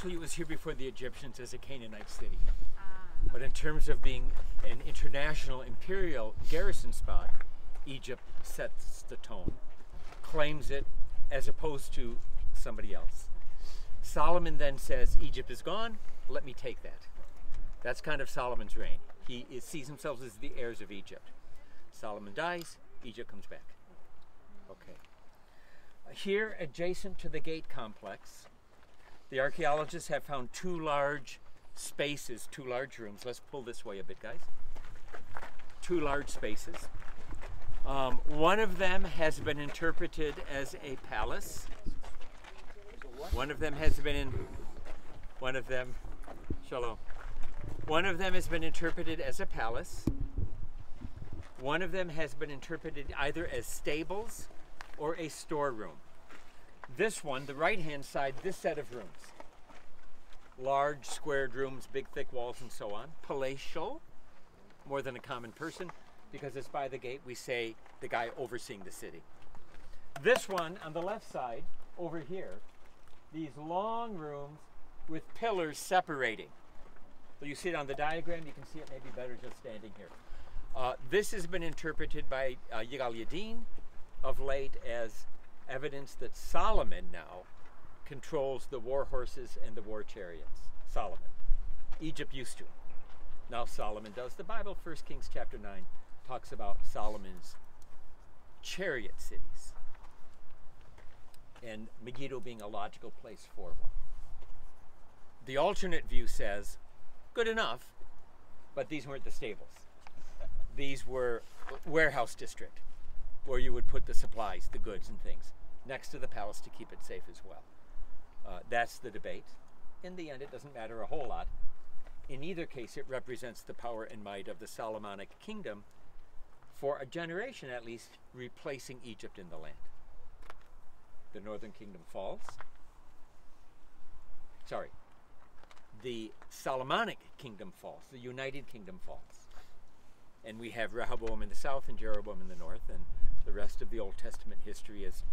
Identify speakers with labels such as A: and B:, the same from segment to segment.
A: actually it was here before the Egyptians as a Canaanite city.
B: Okay.
A: But in terms of being an international imperial garrison spot, Egypt sets the tone, claims it as opposed to somebody else. Solomon then says, Egypt is gone, let me take that. That's kind of Solomon's reign. He sees himself as the heirs of Egypt. Solomon dies, Egypt comes back. Okay. Here, adjacent to the gate complex, the archaeologists have found two large spaces, two large rooms. Let's pull this way a bit, guys. Two large spaces. One of them has been interpreted as a palace. One of them has been shalom. One of them has been interpreted as a palace. One of them has been interpreted either as stables or a storeroom. This one, the right-hand side, this set of rooms. Large squared rooms, big thick walls and so on. Palatial, more than a common person, because it's by the gate, we say the guy overseeing the city. This one on the left side, over here, these long rooms with pillars separating. So you see it on the diagram, you can see it maybe better just standing here. This has been interpreted by Yigal Yadin of late as evidence that Solomon now controls the war horses and the war chariots. Solomon. Egypt used to. Now Solomon does. The Bible, 1 Kings chapter 9, talks about Solomon's chariot cities, and Megiddo being a logical place for one. The alternate view says, good enough, but these weren't the stables. These were warehouse district, where you would put the supplies, the goods and things, next to the palace to keep it safe as well. That's the debate. In the end, it doesn't matter a whole lot. In either case, it represents the power and might of the Solomonic kingdom for a generation at least, replacing Egypt in the land. The northern kingdom falls. Sorry. The Solomonic kingdom falls. The united kingdom falls. And we have Rehoboam in the south and Jeroboam in the north, and the rest of the Old Testament history is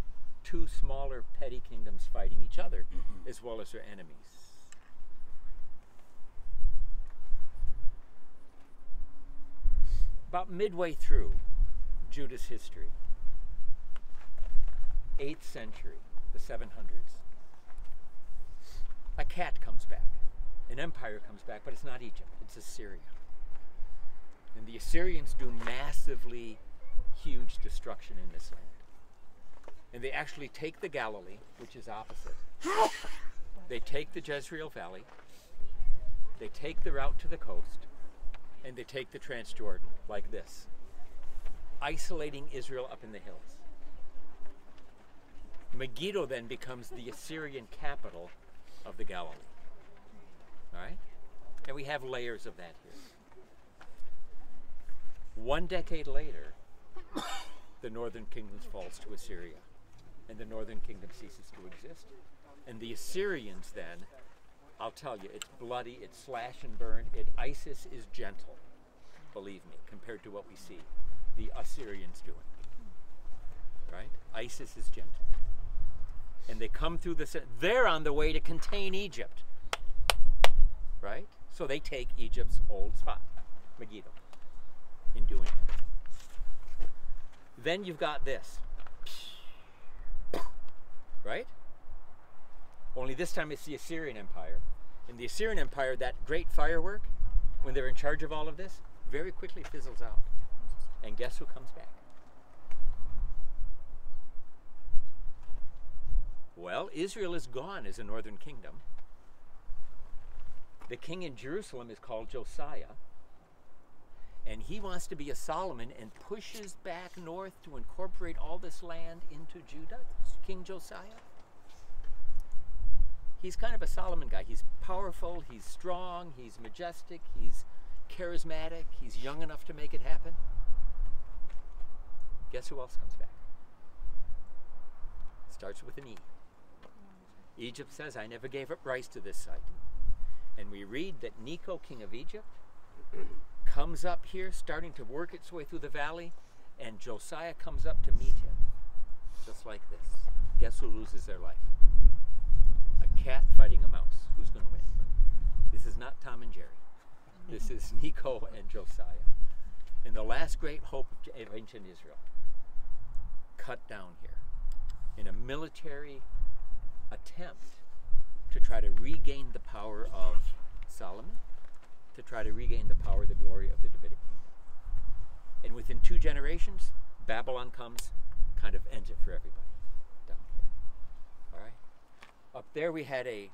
A: two smaller petty kingdoms fighting each other as well as their enemies. About midway through Judah's history, 8th century, the 700s, a cat comes back. An empire comes back, but it's not Egypt, it's Assyria. And the Assyrians do massively huge destruction in this land. And they actually take the Galilee, which is opposite. They take the Jezreel Valley, they take the route to the coast, and they take the Transjordan, like this, isolating Israel up in the hills. Megiddo then becomes the Assyrian capital of the Galilee. All right? And we have layers of that here. 1 decade later, the northern kingdom falls to Assyria, and the northern kingdom ceases to exist. And the Assyrians then, I'll tell you, it's bloody, it's slash and burn. ISIS is gentle, believe me, compared to what we see the Assyrians doing. Right? ISIS is gentle. And they come through they're on the way to contain Egypt. Right? So they take Egypt's old spot, Megiddo, in doing it. Then you've got this. Right? Only this time it's the Assyrian Empire. In the Assyrian Empire, that great firework, when they're in charge of all of this, very quickly fizzles out. And guess who comes back? Well, Israel is gone as a northern kingdom. The king in Jerusalem is called Josiah. And he wants to be a Solomon and pushes back north to incorporate all this land into Judah. King Josiah. He's kind of a Solomon guy. He's powerful, he's strong, he's majestic, he's charismatic, he's young enough to make it happen. Guess who else comes back? Starts with an E. Egypt says, I never gave up rights to this site. And we read that Necho, king of Egypt, comes up here, starting to work its way through the valley, and Josiah comes up to meet him, just like this. Guess who loses their life? A cat fighting a mouse. Who's going to and Jerry. This is Necho and Josiah. And the last great hope of ancient Israel, cut down here in a military attempt to try to regain the power of Solomon, to try to regain the power, the glory of the Davidic kingdom. And within 2 generations, Babylon comes, kind of ends it for everybody down here. All right? Up there we had a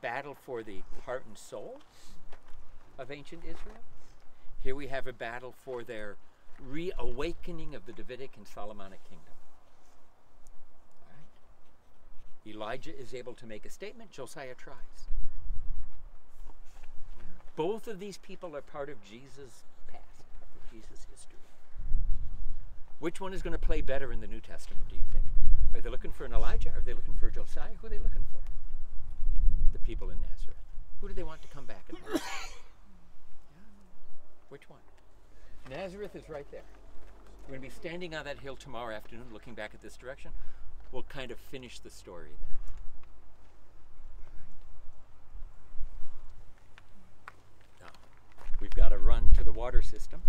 A: battle for the heart and soul of ancient Israel. Here we have a battle for their reawakening of the Davidic and Solomonic kingdom. All right? Elijah is able to make a statement. Josiah tries. Both of these people are part of Jesus' past, part of Jesus' history. Which one is going to play better in the New Testament, do you think? Are they looking for an Elijah? Are they looking for a Josiah? Who are they looking for? The people in Nazareth. Who do they want to come back and lead? Which one? Nazareth is right there. We're going to be standing on that hill tomorrow afternoon looking back at this direction. We'll kind of finish the story then. Now, we've got to run to the water system.